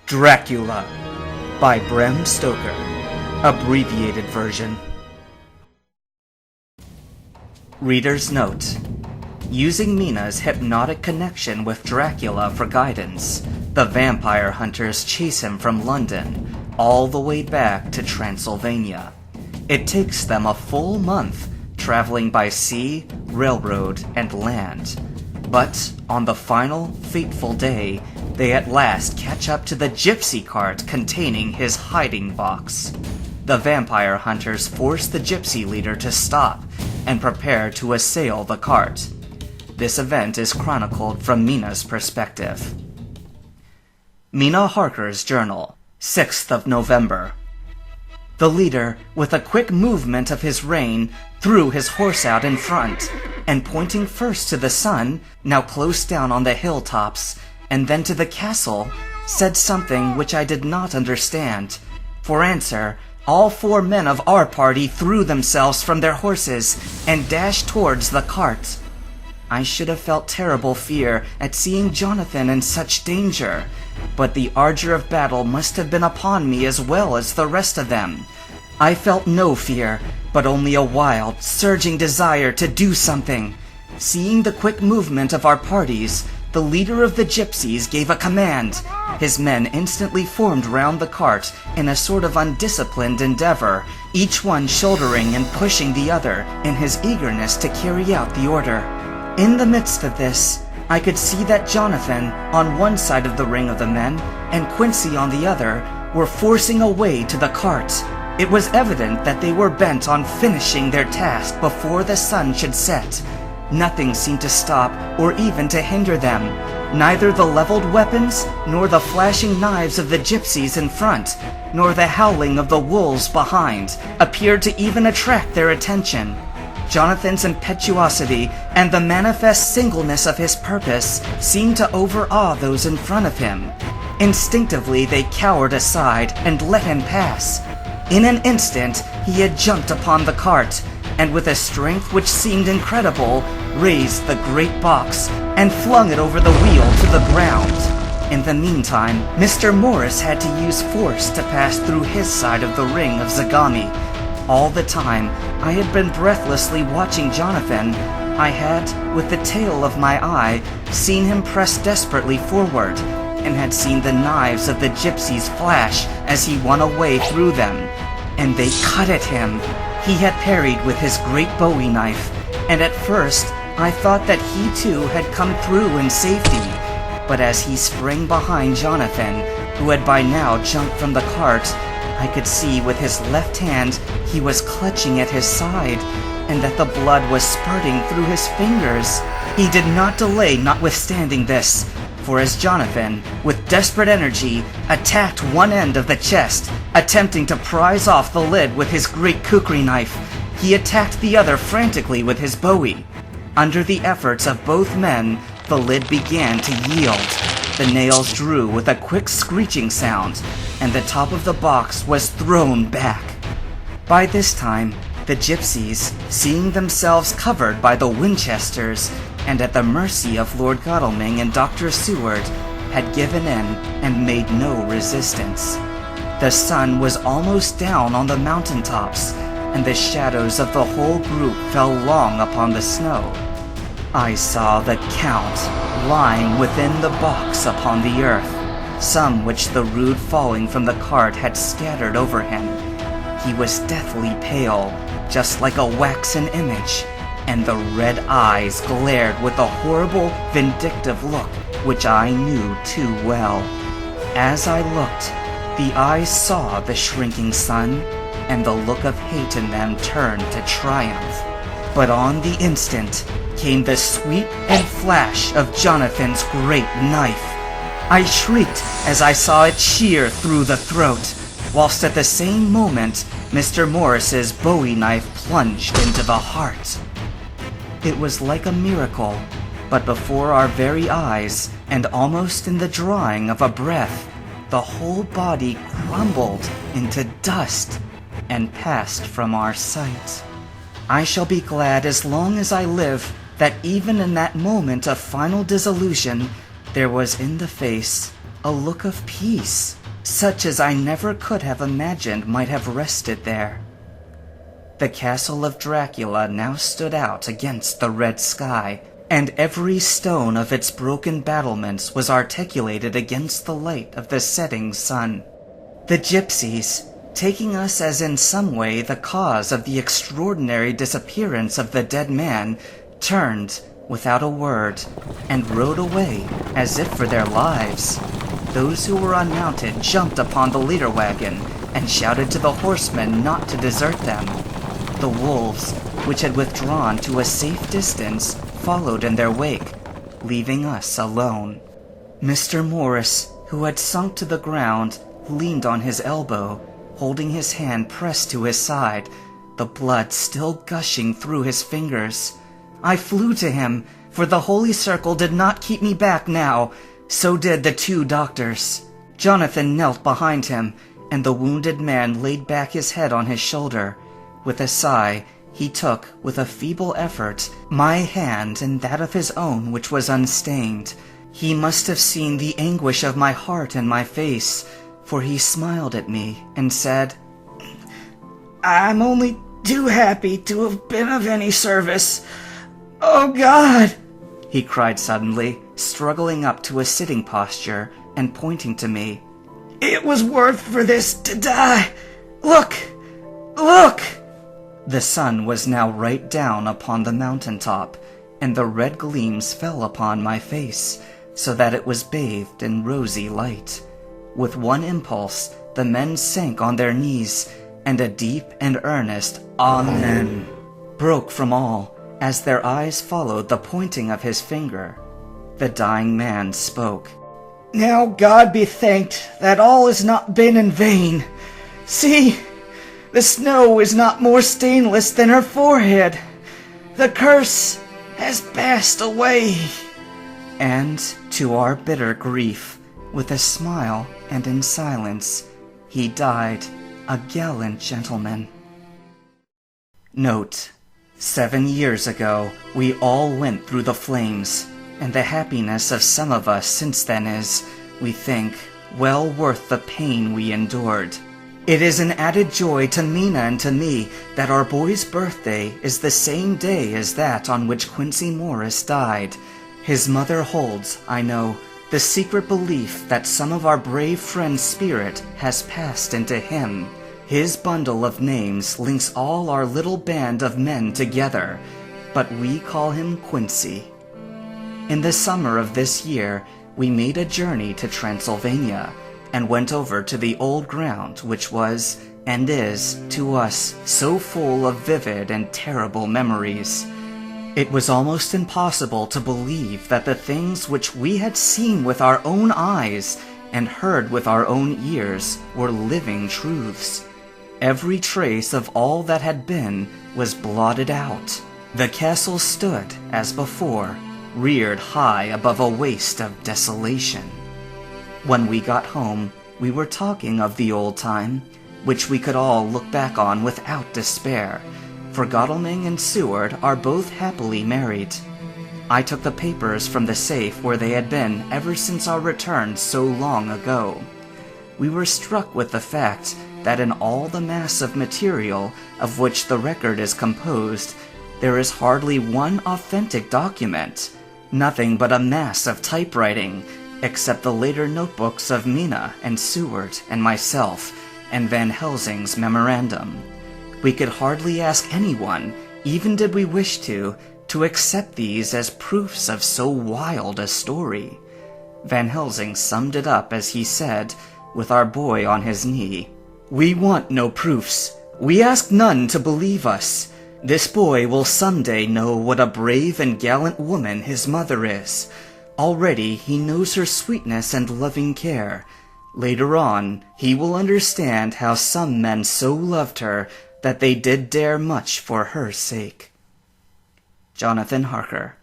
Dracula by Bram Stoker. Abbreviated version. Reader's note. Using Mina's hypnotic connection with Dracula for guidance, the vampire hunters chase him from London all the way back to Transylvania. It takes them a full month, traveling by sea, railroad, and land. But on the final, fateful day, they at last catch up to the gypsy cart containing his hiding box. The vampire hunters force the gypsy leader to stop and prepare to assail the cart. This event is chronicled from Mina's perspective. Mina Harker's journal, 6th of November. The leader, with a quick movement of his rein, threw his horse out in front, and pointing first to the sun, now close down on the hilltops, and then to the castle, said something which I did not understand. For answer, all 4 men of our party threw themselves from their horses and dashed towards the cart. I should have felt terrible fear at seeing Jonathan in such danger, but the ardor of battle must have been upon me as well as the rest of them. I felt no fear, but only a wild, surging desire to do something. Seeing the quick movement of our parties, the leader of the gypsies gave a command. His men instantly formed round the cart in a sort of undisciplined endeavor, each one shouldering and pushing the other in his eagerness to carry out the order. In the midst of this, I could see that Jonathan, on one side of the ring of the men, and Quincy on the other, were forcing a way to the cart. It was evident that they were bent on finishing their task before the sun should set. Nothing seemed to stop or even to hinder them. Neither the leveled weapons, nor the flashing knives of the gypsies in front, nor the howling of the wolves behind, appeared to even attract their attention. Jonathan's impetuosity and the manifest singleness of his purpose seemed to overawe those in front of him. Instinctively they cowered aside and let him pass. In an instant he had jumped upon the cart, and with a strength which seemed incredible, raised the great box and flung it over the wheel to the ground. In the meantime, Mr. Morris had to use force to pass through his side of the ring of Zagami. All the time, I had been breathlessly watching Jonathan. I had, with the tail of my eye, seen him press desperately forward, and had seen the knives of the gypsies flash as he won a way through them. And they cut at him. He had parried with his great Bowie knife, and at first I thought that he too had come through in safety. But as he sprang behind Jonathan, who had by now jumped from the cart, I could see with his left hand he was clutching at his side, and that the blood was spurting through his fingers. He did not delay notwithstanding this, for as Jonathan, with desperate energy, attacked one end of the chest, attempting to prise off the lid with his great kukri knife, he attacked the other frantically with his Bowie. Under the efforts of both men, the lid began to yield. The nails drew with a quick screeching sound, and the top of the box was thrown back. By this time, the gypsies, seeing themselves covered by the Winchesters and at the mercy of Lord Godalming and Dr. Seward, had given in and made no resistance. The sun was almost down on the mountaintops, and the shadows of the whole group fell long upon the snow. I saw the Count lying within the box upon the earth, some which the rude falling from the cart had scattered over him. He was deathly pale, just like a waxen image, and the red eyes glared with a horrible, vindictive look which I knew too well. As I looked, the eyes saw the shrinking sun, and the look of hate in them turned to triumph. But on the instant came the sweep and flash of Jonathan's great knife. I shrieked as I saw it shear through the throat, whilst at the same moment Mr. Morris's Bowie knife plunged into the heart. It was like a miracle, but before our very eyes, and almost in the drawing of a breath, the whole body crumbled into dust and passed from our sight. I shall be glad as long as I live that even in that moment of final dissolution, there was in the face a look of peace, such as I never could have imagined might have rested there. The castle of Dracula now stood out against the red sky, and every stone of its broken battlements was articulated against the light of the setting sun. The gypsies, taking us as in some way the cause of the extraordinary disappearance of the dead man, turned, without a word, and rode away as if for their lives. Those who were unmounted jumped upon the leader wagon and shouted to the horsemen not to desert them. The wolves, which had withdrawn to a safe distance, followed in their wake, leaving us alone. Mr. Morris, who had sunk to the ground, leaned on his elbow, holding his hand pressed to his side, the blood still gushing through his fingers. I flew to him, for the holy circle did not keep me back now. So did the 2 doctors. Jonathan knelt behind him, and the wounded man laid back his head on his shoulder. With a sigh, he took, with a feeble effort, my hand in that of his own which was unstained. He must have seen the anguish of my heart in my face, for he smiled at me and said, "I'm only too happy to have been of any service. Oh, God!" he cried suddenly, struggling up to a sitting posture and pointing to me. "It was worth for this to die. Look! Look!" The sun was now right down upon the mountain top, and the red gleams fell upon my face, so that it was bathed in rosy light. With one impulse, the men sank on their knees, and a deep and earnest "Amen" broke from all, as their eyes followed the pointing of his finger. The dying man spoke. "Now God be thanked that all has not been in vain. See, the snow is not more stainless than her forehead. The curse has passed away." And, to our bitter grief, with a smile and in silence, he died, a gallant gentleman. Note: 7 years ago, we all went through the flames, and the happiness of some of us since then is, we think, well worth the pain we endured. It is an added joy to Mina and to me that our boy's birthday is the same day as that on which Quincy Morris died. His mother holds, I know, the secret belief that some of our brave friend's spirit has passed into him. His bundle of names links all our little band of men together, but we call him Quincy. In the summer of this year, we made a journey to Transylvania, and went over to the old ground which was, and is, to us, so full of vivid and terrible memories. It was almost impossible to believe that the things which we had seen with our own eyes and heard with our own ears were living truths. Every trace of all that had been was blotted out. The castle stood, as before, reared high above a waste of desolation. When we got home, we were talking of the old time, which we could all look back on without despair, for Godalming and Seward are both happily married. I took the papers from the safe where they had been ever since our return so long ago. We were struck with the fact that in all the mass of material of which the record is composed, there is hardly one authentic document, nothing but a mass of typewriting, except the later notebooks of Mina and Seward and myself, and Van Helsing's memorandum. We could hardly ask anyone, even did we wish to accept these as proofs of so wild a story. Van Helsing summed it up as he said, with our boy on his knee, "We want no proofs. We ask none to believe us. This boy will someday know what a brave and gallant woman his mother is. Already he knows her sweetness and loving care. Later on, he will understand how some men so loved her that they did dare much for her sake." Jonathan Harker.